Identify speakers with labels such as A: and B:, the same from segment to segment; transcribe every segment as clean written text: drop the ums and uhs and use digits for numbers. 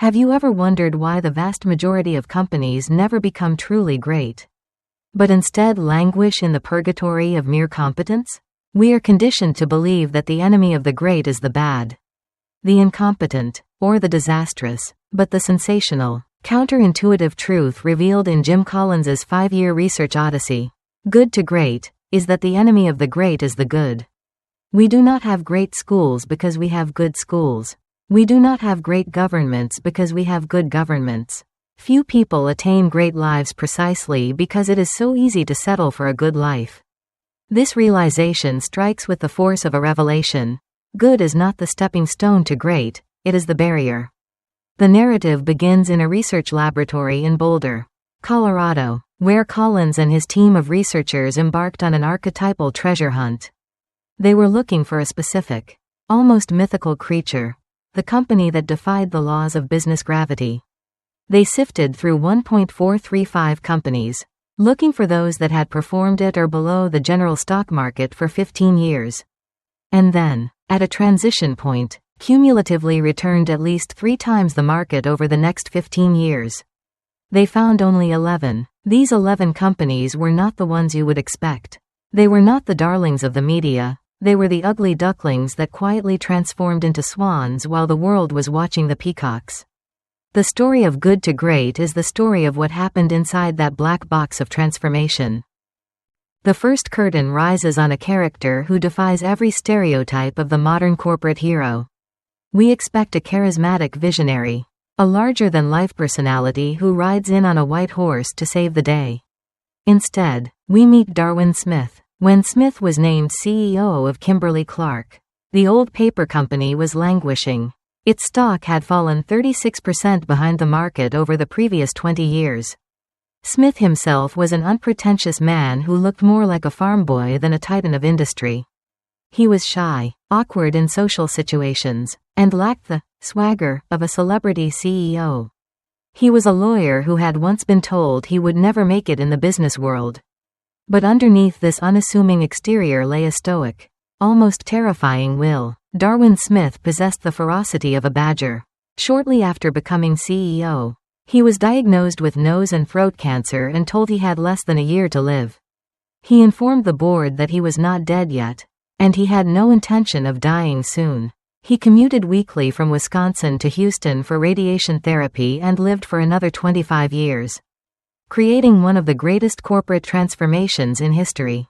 A: Have you ever wondered why the vast majority of companies never become truly great, but instead languish in the purgatory of mere competence? We are conditioned to believe that the enemy of the great is the bad, the incompetent, or the disastrous, but the sensational, counterintuitive truth revealed in Jim Collins's 5-year research odyssey, Good to Great, is that the enemy of the great is the good. We do not have great schools because we have good schools. We do not have great governments because we have good governments. Few people attain great lives precisely because it is so easy to settle for a good life. This realization strikes with the force of a revelation. Good is not the stepping stone to great, it is the barrier. The narrative begins in a research laboratory in Boulder, Colorado, where Collins and his team of researchers embarked on an archetypal treasure hunt. They were looking for a specific, almost mythical creature, the company that defied the laws of business gravity. They sifted through 1.435 companies, looking for those that had performed at or below the general stock market for 15 years. And then, at a transition point, cumulatively returned at least 3 times the market over the next 15 years. They found only 11. These 11 companies were not the ones you would expect. They were not the darlings of the media. They were the ugly ducklings that quietly transformed into swans while the world was watching the peacocks. The story of Good to Great is the story of what happened inside that black box of transformation. The first curtain rises on a character who defies every stereotype of the modern corporate hero. We expect a charismatic visionary, a larger-than-life personality who rides in on a white horse to save the day. Instead, we meet Darwin Smith. When Smith was named CEO of Kimberly-Clark, the old paper company was languishing. Its stock had fallen 36% behind the market over the previous 20 years. Smith himself was an unpretentious man who looked more like a farm boy than a titan of industry. He was shy, awkward in social situations, and lacked the swagger of a celebrity CEO. He was a lawyer who had once been told he would never make it in the business world. But underneath this unassuming exterior lay a stoic, almost terrifying will. Darwin Smith possessed the ferocity of a badger. Shortly after becoming CEO, he was diagnosed with nose and throat cancer and told he had less than a year to live. He informed the board that he was not dead yet, and he had no intention of dying soon. He commuted weekly from Wisconsin to Houston for radiation therapy and lived for another 25 years. Creating one of the greatest corporate transformations in history.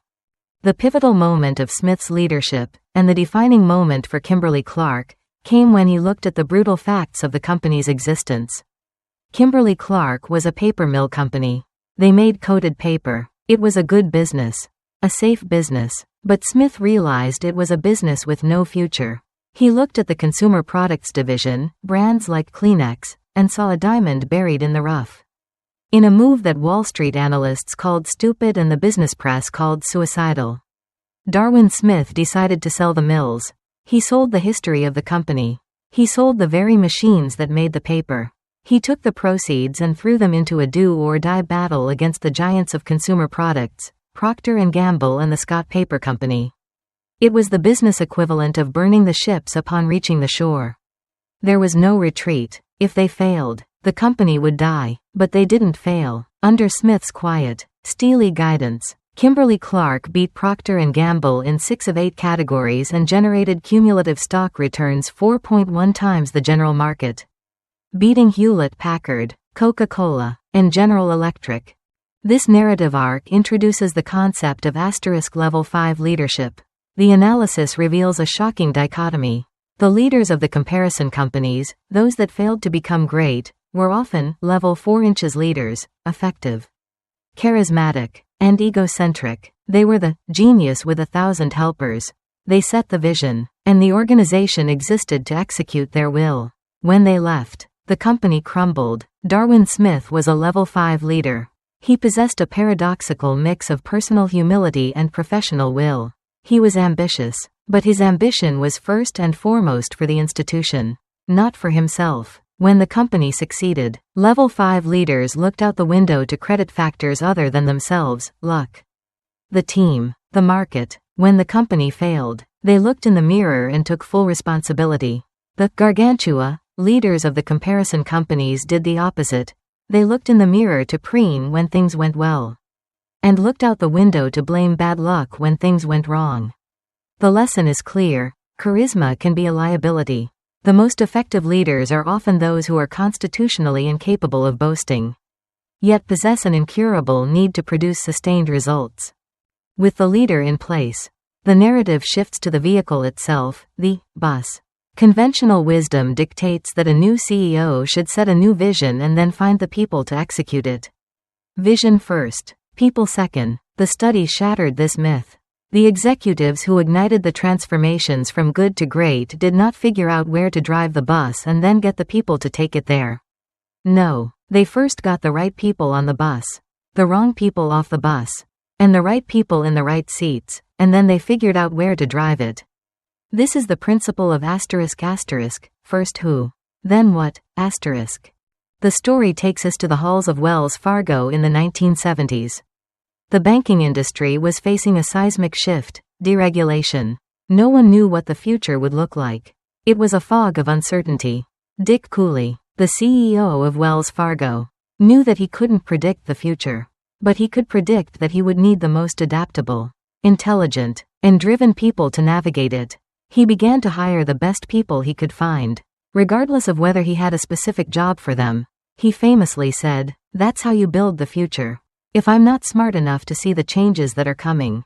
A: The pivotal moment of Smith's leadership, and the defining moment for Kimberly-Clark, came when he looked at the brutal facts of the company's existence. Kimberly-Clark was a paper mill company. They made coated paper. It was a good business, a safe business, but Smith realized it was a business with no future. He looked at the consumer products division, brands like Kleenex, and saw a diamond buried in the rough. In a move that Wall Street analysts called stupid and the business press called suicidal, Darwin Smith decided to sell the mills. He sold the history of the company. He sold the very machines that made the paper. He took the proceeds and threw them into a do-or-die battle against the giants of consumer products, Procter & Gamble and the Scott Paper Company. It was the business equivalent of burning the ships upon reaching the shore. There was no retreat. If they failed, the company would die. But they didn't fail. Under Smith's quiet, steely guidance, Kimberly-Clark beat Procter & Gamble in 6 of 8 categories and generated cumulative stock returns 4.1 times the general market, beating Hewlett-Packard, Coca-Cola, and General Electric. This narrative arc introduces the concept of level 5 leadership. The analysis reveals a shocking dichotomy. The leaders of the comparison companies, those that failed to become great, were often level 4 leaders, effective, charismatic, and egocentric. They were the genius with 1,000 helpers. They set the vision, and the organization existed to execute their will. When they left, the company crumbled. Darwin Smith was a level 5 leader. He possessed a paradoxical mix of personal humility and professional will. He was ambitious, but his ambition was first and foremost for the institution, not for himself. When the company succeeded, level 5 leaders looked out the window to credit factors other than themselves, luck, the team, the market. When the company failed, they looked in the mirror and took full responsibility. The gargantua leaders of the comparison companies did the opposite. They looked in the mirror to preen when things went well, and looked out the window to blame bad luck when things went wrong. The lesson is clear. Charisma can be a liability. The most effective leaders are often those who are constitutionally incapable of boasting, yet possess an incurable need to produce sustained results. With the leader in place, the narrative shifts to the vehicle itself, the bus. Conventional wisdom dictates that a new CEO should set a new vision and then find the people to execute it. Vision first, people second. The study shattered this myth. The executives who ignited the transformations from good to great did not figure out where to drive the bus and then get the people to take it there. No, they first got the right people on the bus, the wrong people off the bus, and the right people in the right seats, and then they figured out where to drive it. This is the principle of ***, first who, then what, ***. The story takes us to the halls of Wells Fargo in the 1970s. The banking industry was facing a seismic shift, deregulation. No one knew what the future would look like. It was a fog of uncertainty. Dick Cooley, the CEO of Wells Fargo, knew that he couldn't predict the future, but he could predict that he would need the most adaptable, intelligent, and driven people to navigate it. He began to hire the best people he could find, regardless of whether he had a specific job for them. He famously said, "That's how you build the future. If I'm not smart enough to see the changes that are coming,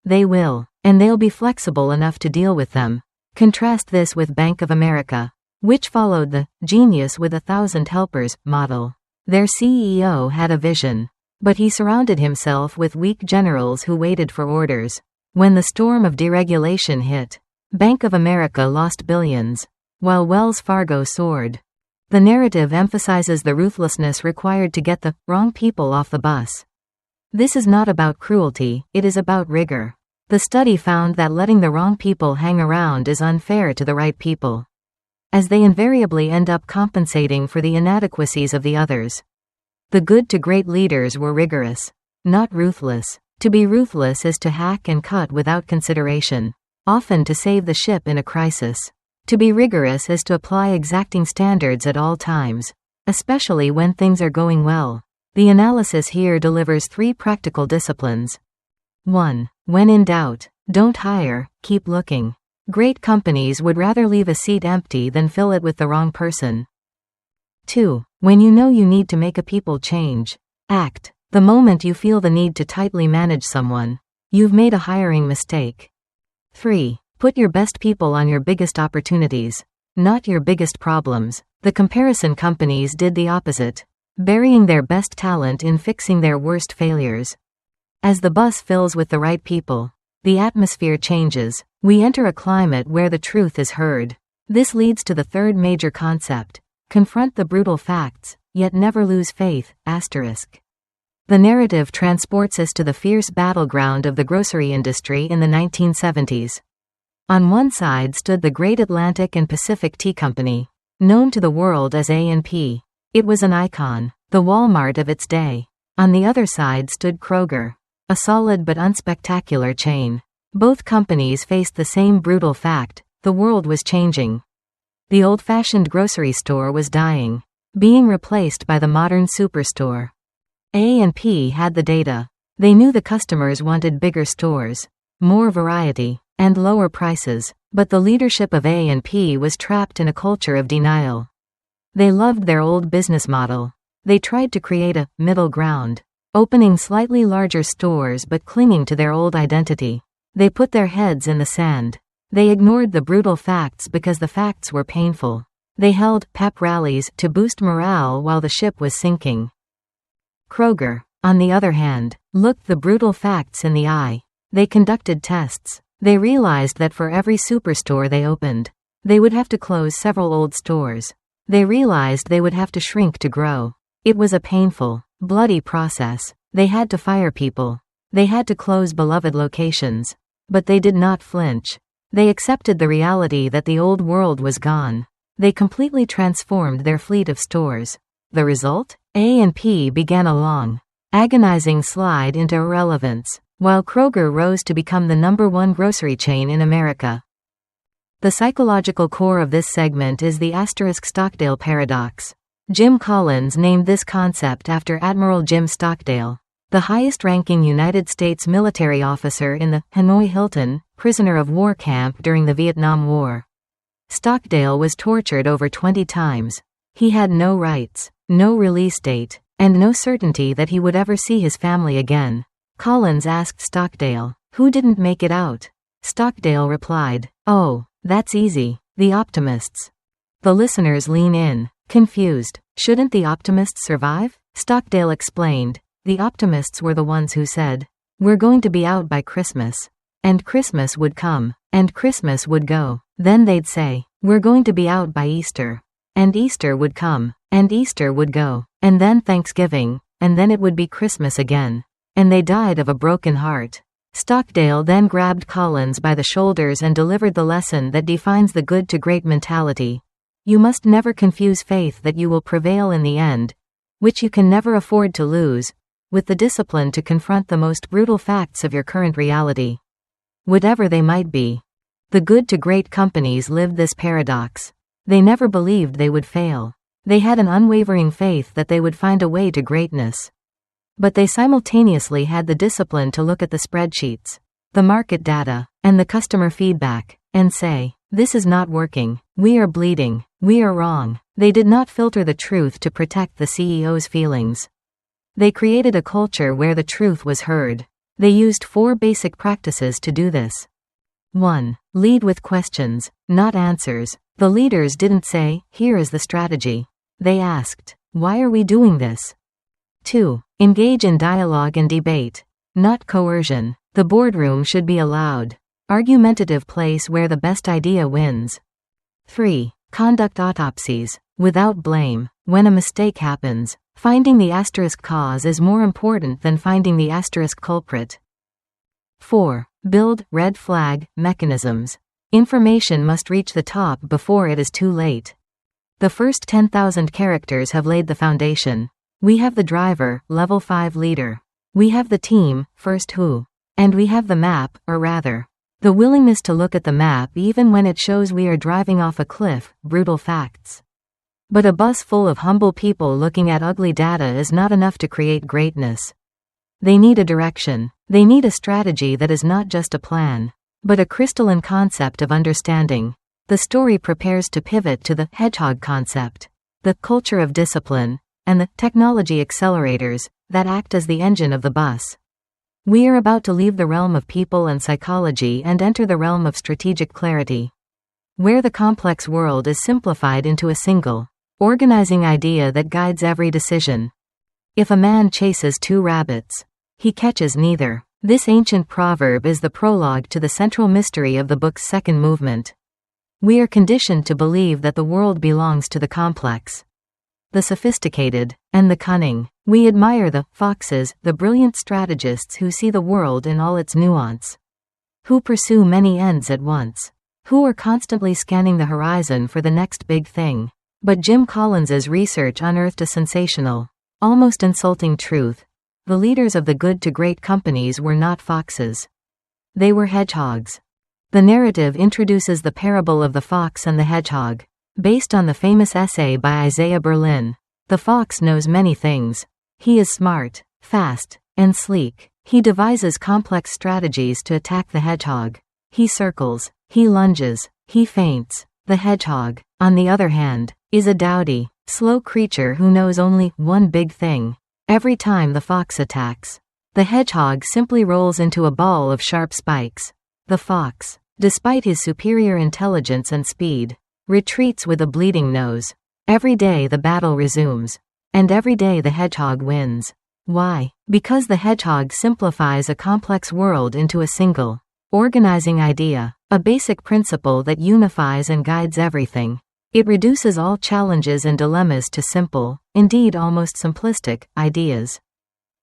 A: they will, and they'll be flexible enough to deal with them." Contrast this with Bank of America, which followed the "genius with 1,000 helpers" model. Their CEO had a vision, but he surrounded himself with weak generals who waited for orders. When the storm of deregulation hit, Bank of America lost billions, while Wells Fargo soared. The narrative emphasizes the ruthlessness required to get the wrong people off the bus. This is not about cruelty, it is about rigor. The study found that letting the wrong people hang around is unfair to the right people, as they invariably end up compensating for the inadequacies of the others. The good to great leaders were rigorous, not ruthless. To be ruthless is to hack and cut without consideration, often to save the ship in a crisis. To be rigorous is to apply exacting standards at all times, especially when things are going well. The analysis here delivers 3 practical disciplines. 1. When in doubt, don't hire, keep looking. Great companies would rather leave a seat empty than fill it with the wrong person. 2. When you know you need to make a people change, act. The moment you feel the need to tightly manage someone, you've made a hiring mistake. 3. Put your best people on your biggest opportunities, not your biggest problems. The comparison companies did the opposite, burying their best talent in fixing their worst failures. As the bus fills with the right people, the atmosphere changes. We enter a climate where the truth is heard. This leads to the third major concept: confront the brutal facts, yet never lose faith. The narrative transports us to the fierce battleground of the grocery industry in the 1970s. On one side stood the Great Atlantic and Pacific Tea Company, known to the world as A&P. It was an icon, the Walmart of its day. On the other side stood Kroger, a solid but unspectacular chain. Both companies faced the same brutal fact: the world was changing. The old-fashioned grocery store was dying, being replaced by the modern superstore. A&P had the data. They knew the customers wanted bigger stores, more variety, and lower prices, but the leadership of A&P was trapped in a culture of denial. They loved their old business model. They tried to create a middle ground, opening slightly larger stores but clinging to their old identity. They put their heads in the sand. They ignored the brutal facts because the facts were painful. They held pep rallies to boost morale while the ship was sinking. Kroger, on the other hand, looked the brutal facts in the eye. They conducted tests. They realized that for every superstore they opened, they would have to close several old stores. They realized they would have to shrink to grow. It was a painful, bloody process. They had to fire people. They had to close beloved locations. But they did not flinch. They accepted the reality that the old world was gone. They completely transformed their fleet of stores. The result? A&P began a long, agonizing slide into irrelevance, while Kroger rose to become the #1 grocery chain in America. The psychological core of this segment is the *Stockdale paradox. Jim Collins named this concept after Admiral Jim Stockdale, the highest-ranking United States military officer in the Hanoi Hilton prisoner of war camp during the Vietnam War. Stockdale was tortured over 20 times. He had no rights, no release date, and no certainty that he would ever see his family again. Collins asked Stockdale, "Who didn't make it out?" Stockdale replied, "Oh, that's easy, the optimists." The listeners lean in, confused. Shouldn't the optimists survive? Stockdale explained, the optimists were the ones who said, "We're going to be out by Christmas." And Christmas would come, and Christmas would go. Then they'd say, "We're going to be out by Easter." And Easter would come, and Easter would go, and then Thanksgiving, and then it would be Christmas again. And they died of a broken heart. Stockdale then grabbed Collins by the shoulders and delivered the lesson that defines the good to great mentality. You must never confuse faith that you will prevail in the end, which you can never afford to lose, with the discipline to confront the most brutal facts of your current reality, whatever they might be. The good to great companies lived this paradox. They never believed they would fail. They had an unwavering faith that they would find a way to greatness. But they simultaneously had the discipline to look at the spreadsheets, the market data, and the customer feedback, and say, "This is not working. We are bleeding. We are wrong." They did not filter the truth to protect the CEO's feelings. They created a culture where the truth was heard. They used 4 basic practices to do this. 1. Lead with questions, not answers. The leaders didn't say, "Here is the strategy." They asked, "Why are we doing this?" 2. Engage in dialogue and debate, not coercion. The boardroom should be a loud, argumentative place where the best idea wins. 3. Conduct autopsies, without blame. When a mistake happens, finding the cause is more important than finding the culprit. 4. Build red flag mechanisms. Information must reach the top before it is too late. The first 10,000 characters have laid the foundation. We have the driver, level 5 leader. We have the team, first who. And we have the map, or rather, the willingness to look at the map even when it shows we are driving off a cliff, brutal facts. But a bus full of humble people looking at ugly data is not enough to create greatness. They need a direction. They need a strategy that is not just a plan, but a crystalline concept of understanding. The story prepares to pivot to the hedgehog concept, the culture of discipline, and the technology accelerators that act as the engine of the bus. We are about to leave the realm of people and psychology and enter the realm of strategic clarity, where the complex world is simplified into a single, organizing idea that guides every decision. If a man chases 2 rabbits, he catches neither. This ancient proverb is the prologue to the central mystery of the book's second movement. We are conditioned to believe that the world belongs to the complex, the sophisticated, and the cunning. We admire the foxes, the brilliant strategists who see the world in all its nuance, who pursue many ends at once, who are constantly scanning the horizon for the next big thing. But Jim Collins's research unearthed a sensational, almost insulting truth. The leaders of the good to great companies were not foxes. They were hedgehogs. The narrative introduces the parable of the fox and the hedgehog, based on the famous essay by Isaiah Berlin. The fox knows many things. He is smart, fast, and sleek. He devises complex strategies to attack the hedgehog. He circles, he lunges, he feints. The hedgehog, on the other hand, is a dowdy, slow creature who knows only one big thing. Every time the fox attacks, the hedgehog simply rolls into a ball of sharp spikes. The fox, despite his superior intelligence and speed, retreats with a bleeding nose. Every day the battle resumes, and every day the hedgehog wins. Why? Because the hedgehog simplifies a complex world into a single, organizing idea, a basic principle that unifies and guides everything. It reduces all challenges and dilemmas to simple, indeed almost simplistic, ideas.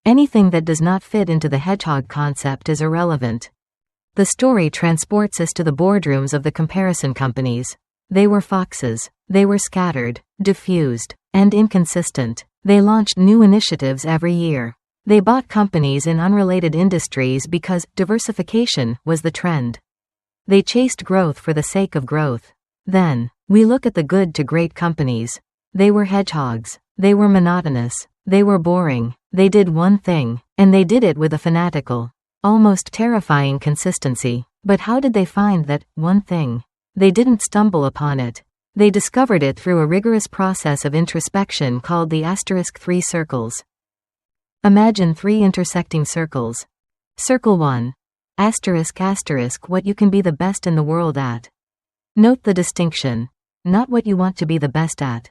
A: Anything that does not fit into the hedgehog concept is irrelevant. The story transports us to the boardrooms of the comparison companies. They were foxes. They were scattered, diffused, and inconsistent. They launched new initiatives every year. They bought companies in unrelated industries because diversification was the trend. They chased growth for the sake of growth. Then, we look at the good to great companies. They were hedgehogs. They were monotonous. They were boring. They did one thing, and they did it with a fanatical, almost terrifying consistency. But how did they find that one thing? They didn't stumble upon it. They discovered it through a rigorous process of introspection called the *3 circles. Imagine 3 intersecting circles. Circle 1. ***, what you can be the best in the world at. Note the distinction. Not what you want to be the best at,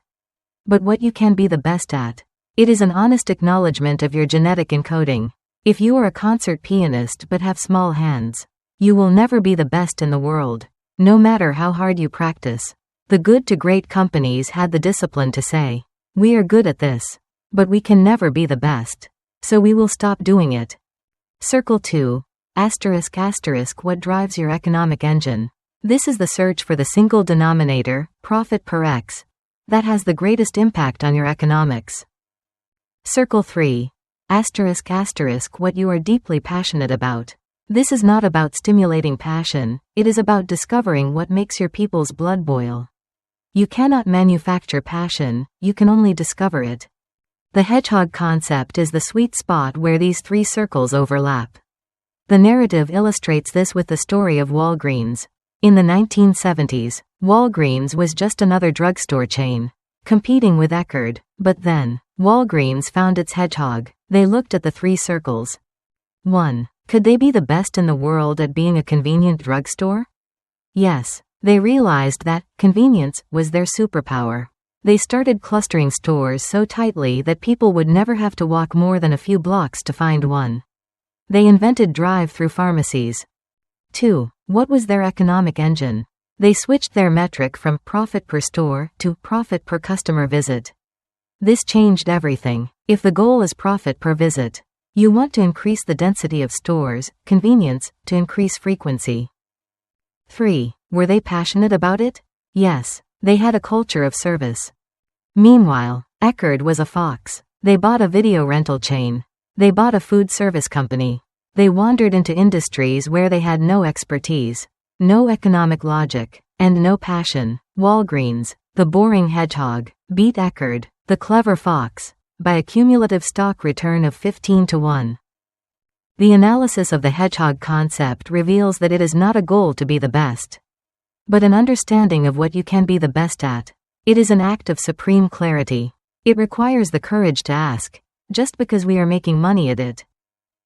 A: but what you can be the best at. It is an honest acknowledgement of your genetic encoding. If you are a concert pianist but have small hands, you will never be the best in the world, no matter how hard you practice. The good to great companies had the discipline to say, we are good at this, but we can never be the best, so we will stop doing it. Circle 2. ***, what drives your economic engine? This is the search for the single denominator, profit per X, that has the greatest impact on your economics. Circle 3. ***, what you are deeply passionate about. This is not about stimulating passion, it is about discovering what makes your people's blood boil. You cannot manufacture passion, you can only discover it. The hedgehog concept is the sweet spot where these 3 circles overlap. The narrative illustrates this with the story of Walgreens. In the 1970s, Walgreens was just another drugstore chain, competing with Decode, but then, Walgreens found its hedgehog. They looked at the 3 circles. 1. Could they be the best in the world at being a convenient drugstore? Yes. They realized that convenience was their superpower. They started clustering stores so tightly that people would never have to walk more than a few blocks to find one. They invented drive-through pharmacies. 2. What was their economic engine? They switched their metric from profit per store to profit per customer visit. This changed everything. If the goal is profit per visit, you want to increase the density of stores, convenience, to increase frequency. 3. Were they passionate about it? Yes. They had a culture of service. Meanwhile, Decode was a fox. They bought a video rental chain. They bought a food service company. They wandered into industries where they had no expertise, no economic logic, and no passion. Walgreens, the boring hedgehog, beat Decode, the clever fox, by a cumulative stock return of 15-1. The analysis of the hedgehog concept reveals that it is not a goal to be the best, but an understanding of what you can be the best at. It is an act of supreme clarity. It requires the courage to ask, just because we are making money at it,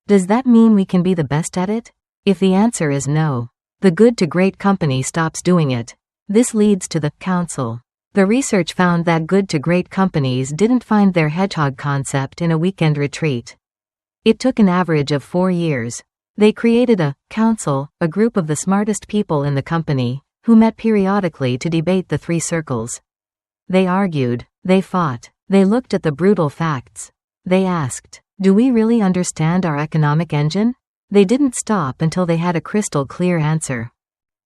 A: does that mean we can be the best at it? If the answer is no, the good to great company stops doing it. This leads to the council. The research found that good to great companies didn't find their hedgehog concept in a weekend retreat. It took an average of 4 years. They created a council, a group of the smartest people in the company, who met periodically to debate the 3 circles. They argued, they fought, they looked at the brutal facts. They asked, do we really understand our economic engine? They didn't stop until they had a crystal clear answer.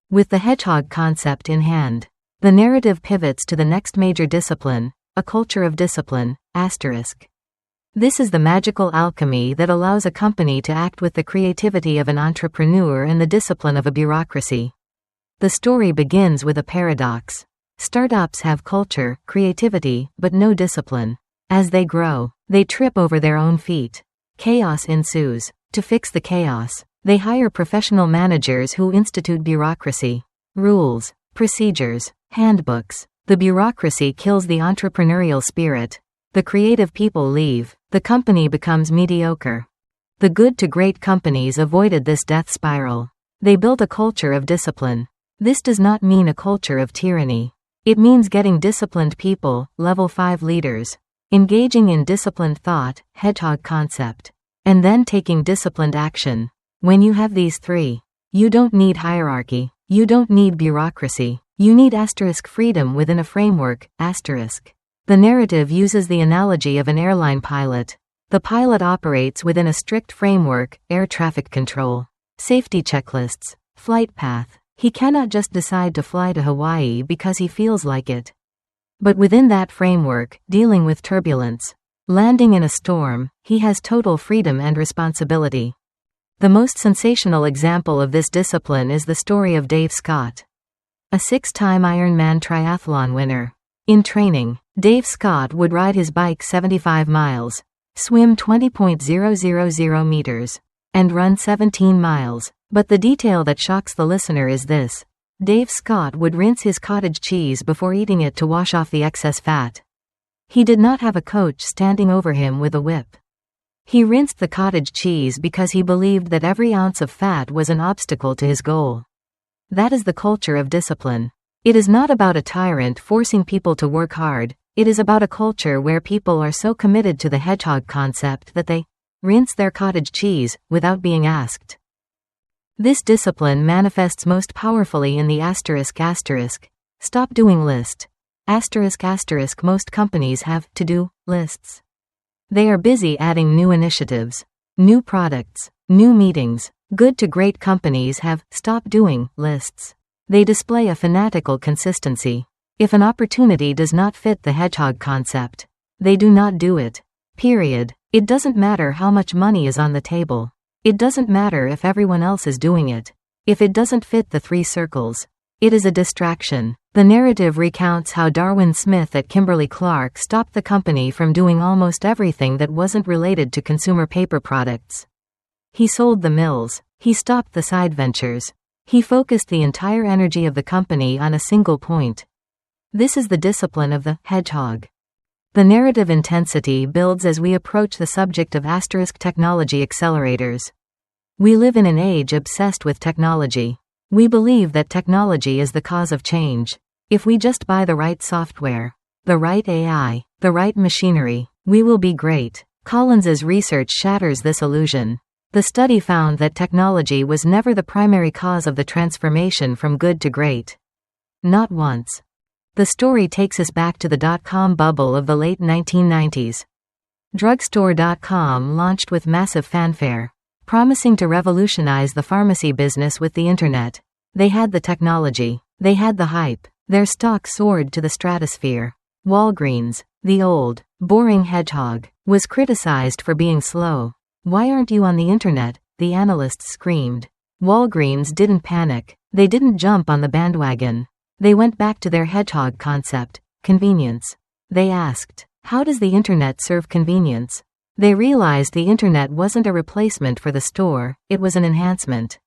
A: With the hedgehog concept in hand, the narrative pivots to the next major discipline, a culture of discipline, ***. This is the magical alchemy that allows a company to act with the creativity of an entrepreneur and the discipline of a bureaucracy. The story begins with a paradox. Startups have culture, creativity, but no discipline. As they grow, they trip over their own feet. Chaos ensues. To fix the chaos, they hire professional managers who institute bureaucracy, rules, procedures, handbooks. The bureaucracy kills the entrepreneurial spirit. The creative people leave. The company becomes mediocre. The good to great companies avoided this death spiral. They built a culture of discipline. This does not mean a culture of tyranny. It means getting disciplined people, level 5 leaders, engaging in disciplined thought, hedgehog concept, and then taking disciplined action. When you have these 3, you don't need hierarchy, you don't need bureaucracy, you need freedom within a framework, The narrative uses the analogy of an airline pilot. The pilot operates within a strict framework, air traffic control, safety checklists, flight path. He cannot just decide to fly to Hawaii because he feels like it. But within that framework, dealing with turbulence, landing in a storm, he has total freedom and responsibility. The most sensational example of this discipline is the story of Dave Scott, a 6-time Ironman triathlon winner. In training, Dave Scott would ride his bike 75 miles, swim 20.000 meters, and run 17 miles. But the detail that shocks the listener is this. Dave Scott would rinse his cottage cheese before eating it to wash off the excess fat. He did not have a coach standing over him with a whip. He rinsed the cottage cheese because he believed that every ounce of fat was an obstacle to his goal. That is the culture of discipline. It is not about a tyrant forcing people to work hard. It is about a culture where people are so committed to the hedgehog concept that they rinse their cottage cheese without being asked. This discipline manifests most powerfully in the stop doing list. Most companies have to-do lists. They are busy adding new initiatives, new products, new meetings. Good to great companies have stop doing lists. They display a fanatical consistency. If an opportunity does not fit the hedgehog concept, they do not do it. Period. It doesn't matter how much money is on the table. It doesn't matter if everyone else is doing it. If it doesn't fit the 3 circles, it is a distraction. The narrative recounts how Darwin Smith at Kimberly-Clark stopped the company from doing almost everything that wasn't related to consumer paper products. He sold the mills. He stopped the side ventures. He focused the entire energy of the company on a single point. This is the discipline of the hedgehog. The narrative intensity builds as we approach the subject of technology accelerators. We live in an age obsessed with technology. We believe that technology is the cause of change. If we just buy the right software, the right AI, the right machinery, we will be great. Collins's research shatters this illusion. The study found that technology was never the primary cause of the transformation from good to great. Not once. The story takes us back to the dot-com bubble of the late 1990s. Drugstore.com launched with massive fanfare, promising to revolutionize the pharmacy business with the internet. They had the technology. They had the hype. Their stock soared to the stratosphere. Walgreens, the old, boring hedgehog, was criticized for being slow. Why aren't you on the internet? The analysts screamed. Walgreens didn't panic. They didn't jump on the bandwagon. They went back to their hedgehog concept, convenience. They asked, how does the internet serve convenience? They realized the internet wasn't a replacement for the store, it was an enhancement.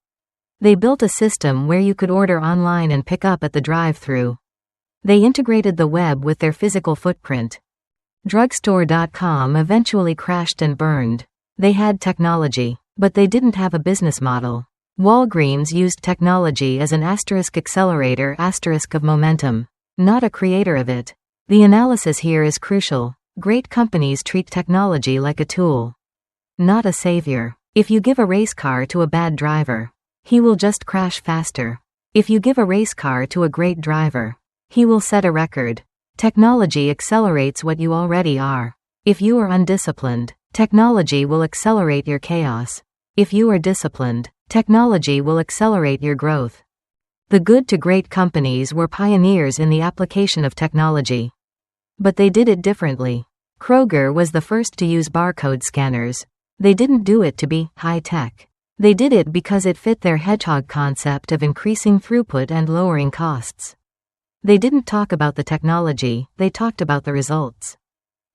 A: They built a system where you could order online and pick up at the drive-thru. They integrated the web with their physical footprint. Drugstore.com eventually crashed and burned. They had technology, but they didn't have a business model. Walgreens used technology as an accelerator of momentum, not a creator of it. The analysis here is crucial. Great companies treat technology like a tool, not a savior. If you give a race car to a bad driver, he will just crash faster. If you give a race car to a great driver, he will set a record. Technology accelerates what you already are. If you are undisciplined, technology will accelerate your chaos. If you are disciplined, technology will accelerate your growth. The good to great companies were pioneers in the application of technology. But they did it differently. Kroger was the first to use barcode scanners. They didn't do it to be high-tech. They did it because it fit their hedgehog concept of increasing throughput and lowering costs. They didn't talk about the technology, they talked about the results.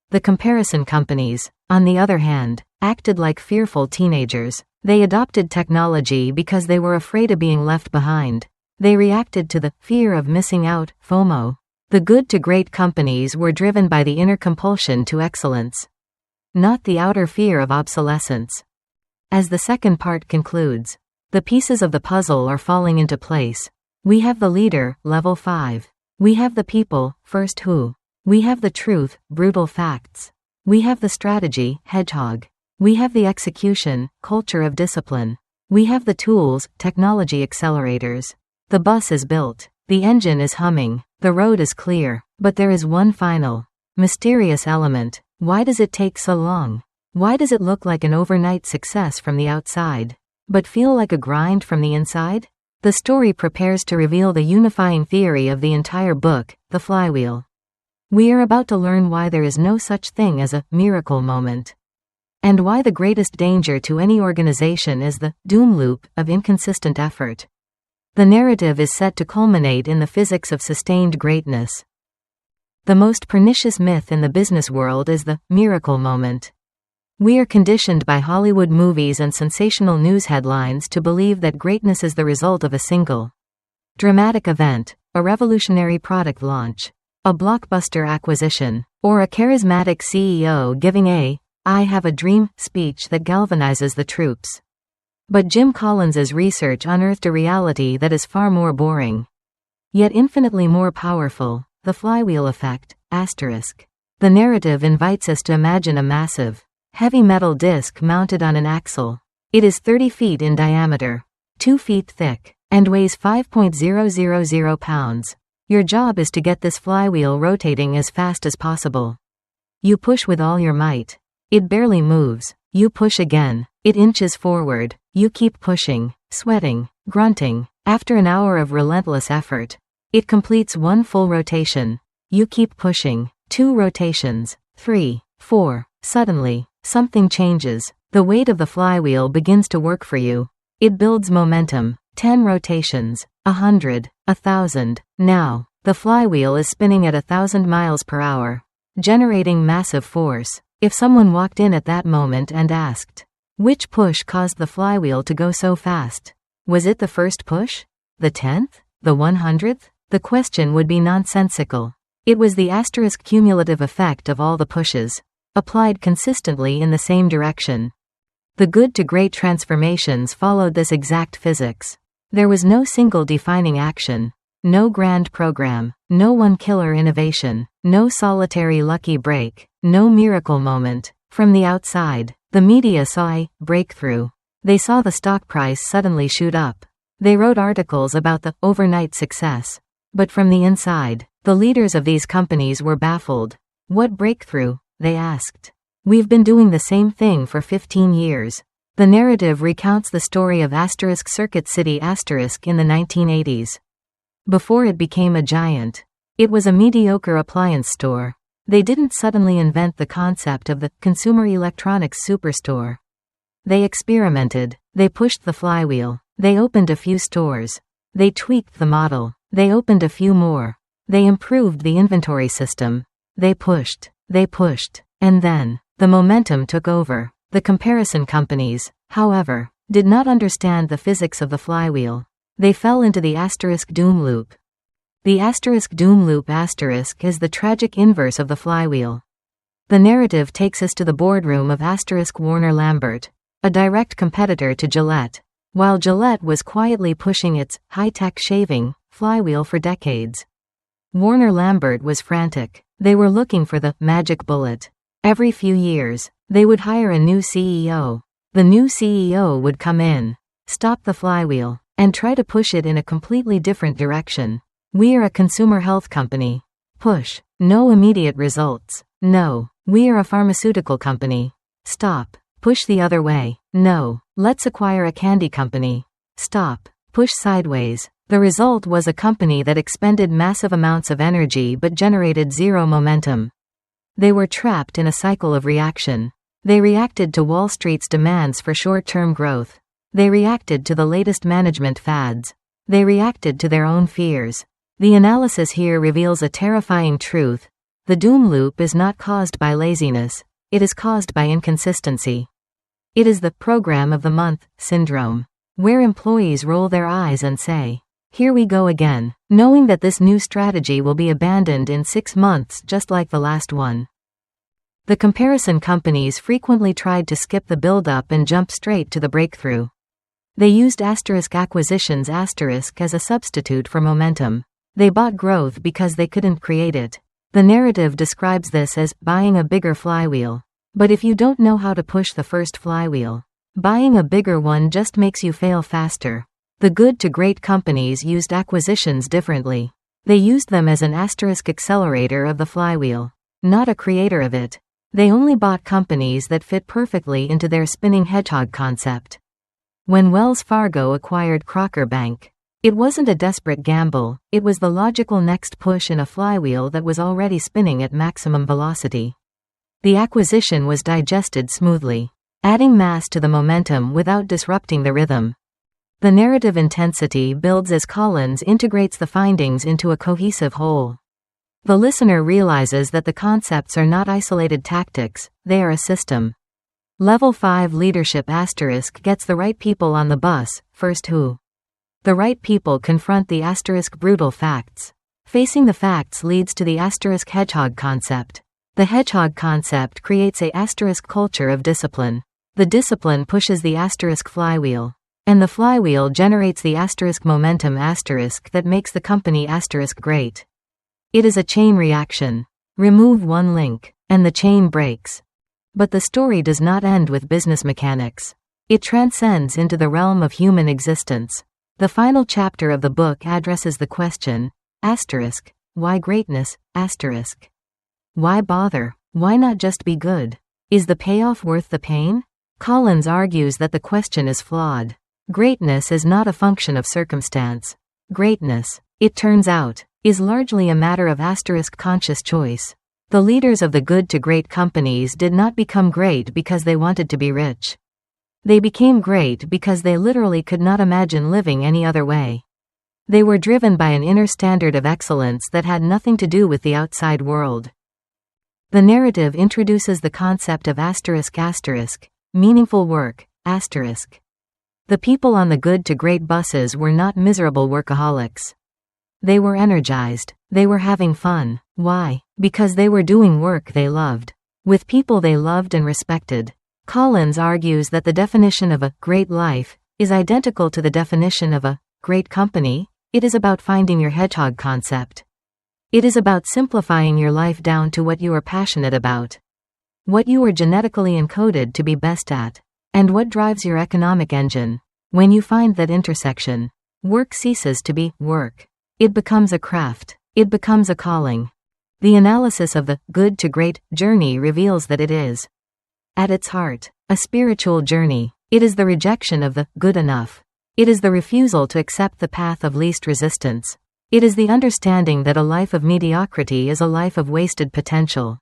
A: The comparison companies, on the other hand, acted like fearful teenagers. They adopted technology because they were afraid of being left behind. They reacted to the fear of missing out, FOMO. The good to great companies were driven by the inner compulsion to excellence, not the outer fear of obsolescence. As the second part concludes, the pieces of the puzzle are falling into place. We have the leader, level 5. We have the people, first who. We have the truth, brutal facts. We have the strategy, hedgehog. We have the execution, culture of discipline. We have the tools, technology accelerators. The bus is built. The engine is humming. The road is clear. But there is one final, mysterious element. Why does it take so long? Why does it look like an overnight success from the outside, but feel like a grind from the inside? The story prepares to reveal the unifying theory of the entire book, the flywheel. We are about to learn why there is no such thing as a miracle moment. and why the greatest danger to any organization is the doom loop of inconsistent effort. The narrative is set to culminate in the physics of sustained greatness. The most pernicious myth in the business world is the miracle moment. We are conditioned by Hollywood movies and sensational news headlines to believe that greatness is the result of a single dramatic event, a revolutionary product launch, a blockbuster acquisition, or a charismatic CEO giving a "I have a dream" speech that galvanizes the troops. But Jim Collins's research unearthed a reality that is far more boring, yet infinitely more powerful: the flywheel effect. The narrative invites us to imagine a massive, heavy metal disc mounted on an axle. It is 30 feet in diameter, 2 feet thick, and weighs 5.000 pounds. Your job is to get this flywheel rotating as fast as possible. You push with all your might. It barely moves. You push again. It inches forward. You keep pushing, sweating, grunting. After an hour of relentless effort, it completes 1 full rotation. You keep pushing. 2 rotations. 3, 4. Suddenly, something changes. The weight of the flywheel begins to work for you. It builds momentum. 10 rotations. 100. 1,000. Now, the flywheel is spinning at 1,000 miles per hour, generating massive force. If someone walked in at that moment and asked, which push caused the flywheel to go so fast? Was it the first push? The 10th? The 100th? The question would be nonsensical. It was the cumulative effect of all the pushes, applied consistently in the same direction. The good to great transformations followed this exact physics. There was no single defining action, no grand program, no one killer innovation, no solitary lucky break, no miracle moment. From the outside, the media saw a breakthrough. They saw the stock price suddenly shoot up. They wrote articles about the overnight success. But from the inside, the leaders of these companies were baffled. What breakthrough? They asked. We've been doing the same thing for 15 years. The narrative recounts the story of Circuit City in the 1980s. Before it became a giant, it was a mediocre appliance store. They didn't suddenly invent the concept of the consumer electronics superstore. They experimented. They pushed the flywheel. They opened a few stores. They tweaked the model. They opened a few more. They improved the inventory system. They pushed. And then, the momentum took over. The comparison companies, however, did not understand the physics of the flywheel. They fell into the doom loop. The doom loop is the tragic inverse of the flywheel. The narrative takes us to the boardroom of Warner Lambert, a direct competitor to Gillette, while Gillette was quietly pushing its high-tech shaving flywheel for decades. Warner Lambert was frantic. They were looking for the magic bullet. Every few years, they would hire a new CEO. The new CEO would come in, stop the flywheel, and try to push it in a completely different direction. We are a consumer health company. Push. No immediate results. No. We are a pharmaceutical company. Stop. Push the other way. No. Let's acquire a candy company. Stop. Push sideways. The result was a company that expended massive amounts of energy but generated zero momentum. They were trapped in a cycle of reaction. They reacted to Wall Street's demands for short-term growth. They reacted to the latest management fads. They reacted to their own fears. The analysis here reveals a terrifying truth. The doom loop is not caused by laziness. It is caused by inconsistency. It is the program of the month syndrome, where employees roll their eyes and say, "Here we go again," knowing that this new strategy will be abandoned in 6 months just like the last one. The comparison companies frequently tried to skip the build-up and jump straight to the breakthrough. They used acquisitions as a substitute for momentum. They bought growth because they couldn't create it. The narrative describes this as buying a bigger flywheel. But if you don't know how to push the first flywheel, buying a bigger one just makes you fail faster. The good to great companies used acquisitions differently. They used them as an accelerator of the flywheel, not a creator of it. They only bought companies that fit perfectly into their spinning hedgehog concept. When Wells Fargo acquired Crocker Bank, it wasn't a desperate gamble, it was the logical next push in a flywheel that was already spinning at maximum velocity. The acquisition was digested smoothly, adding mass to the momentum without disrupting the rhythm. The narrative intensity builds as Collins integrates the findings into a cohesive whole. The listener realizes that the concepts are not isolated tactics, they are a system. Level 5 leadership * gets the right people on the bus, first who? The right people confront the * brutal facts. Facing the facts leads to the * hedgehog concept. The hedgehog concept creates a * culture of discipline. The discipline pushes the * flywheel. And the flywheel generates the * momentum * that makes the company * great. It is a chain reaction. Remove one link, and the chain breaks. But the story does not end with business mechanics. It transcends into the realm of human existence. The final chapter of the book addresses the question, * why greatness, *? Why bother? Why not just be good? Is the payoff worth the pain? Collins argues that the question is flawed. Greatness is not a function of circumstance. Greatness, it turns out, is largely a matter of * conscious choice. The leaders of the good to great companies did not become great because they wanted to be rich. They became great because they literally could not imagine living any other way. They were driven by an inner standard of excellence that had nothing to do with the outside world. The narrative introduces the concept of **, meaningful work, **. The people on the good to great buses were not miserable workaholics. They were energized. They were having fun. Why? Because they were doing work they loved, with people they loved and respected. Collins argues that the definition of a great life is identical to the definition of a great company. It is about finding your hedgehog concept. It is about simplifying your life down to what you are passionate about, what you are genetically encoded to be best at, and what drives your economic engine. When you find that intersection, work ceases to be work. It becomes a craft. It becomes a calling. The analysis of the good to great journey reveals that it is, at its heart, a spiritual journey. It is the rejection of the good enough. It is the refusal to accept the path of least resistance. It is the understanding that a life of mediocrity is a life of wasted potential.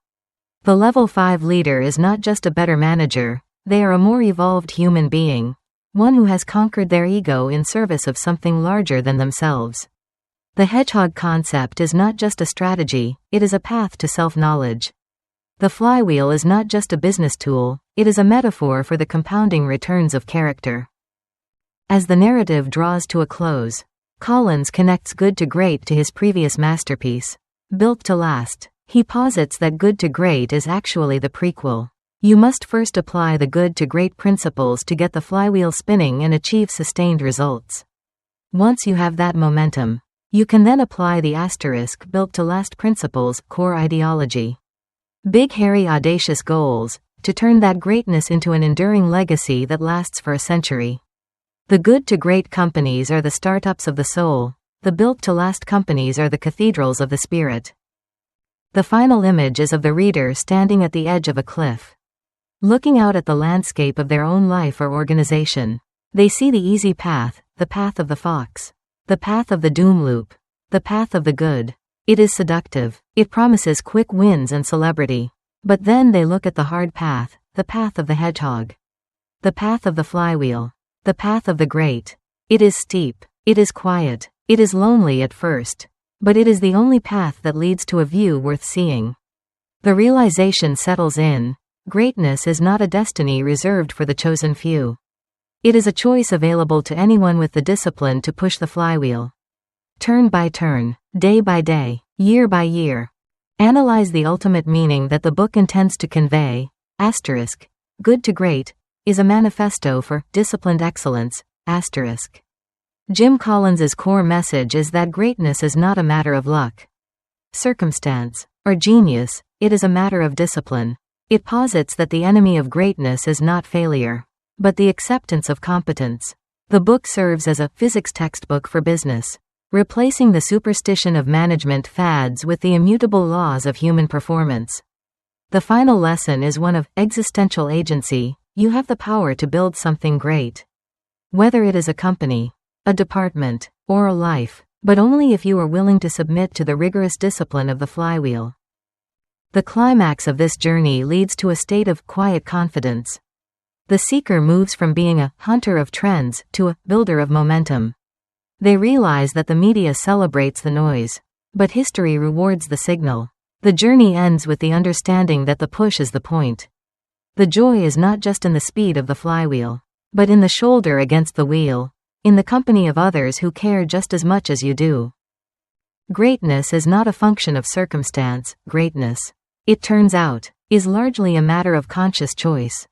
A: The level 5 leader is not just a better manager, they are a more evolved human being, one who has conquered their ego in service of something larger than themselves. The hedgehog concept is not just a strategy, it is a path to self-knowledge. The flywheel is not just a business tool, it is a metaphor for the compounding returns of character. As the narrative draws to a close, Collins connects Good to Great to his previous masterpiece, Built to Last. He posits that Good to Great is actually the prequel. You must first apply the Good to Great principles to get the flywheel spinning and achieve sustained results. Once you have that momentum, you can then apply the * Built to Last principles, core ideology. Big, hairy, audacious goals, to turn that greatness into an enduring legacy that lasts for a century. The good to great companies are the startups of the soul, the built to last companies are the cathedrals of the spirit. The final image is of the reader standing at the edge of a cliff, looking out at the landscape of their own life or organization. They see the easy path, the path of the fox, the path of the doom loop, the path of the good. It is seductive. It promises quick wins and celebrity. But then they look at the hard path, the path of the hedgehog, the path of the flywheel, the path of the great. It is steep. It is quiet. It is lonely at first. But it is the only path that leads to a view worth seeing. The realization settles in. Greatness is not a destiny reserved for the chosen few. It is a choice available to anyone with the discipline to push the flywheel. Turn by turn, day by day, year by year. Analyze the ultimate meaning that the book intends to convey. * Good to Great is a manifesto for disciplined excellence. * Jim Collins's core message is that greatness is not a matter of luck, circumstance, or genius, it is a matter of discipline. It posits that the enemy of greatness is not failure, but the acceptance of competence. The book serves as a physics textbook for business, replacing the superstition of management fads with the immutable laws of human performance. The final lesson is one of existential agency. You have the power to build something great. Whether it is a company, a department, or a life, but only if you are willing to submit to the rigorous discipline of the flywheel. The climax of this journey leads to a state of quiet confidence. The seeker moves from being a hunter of trends to a builder of momentum. They realize that the media celebrates the noise, but history rewards the signal. The journey ends with the understanding that the push is the point. The joy is not just in the speed of the flywheel, but in the shoulder against the wheel, in the company of others who care just as much as you do. Greatness is not a function of circumstance. Greatness, it turns out, is largely a matter of conscious choice.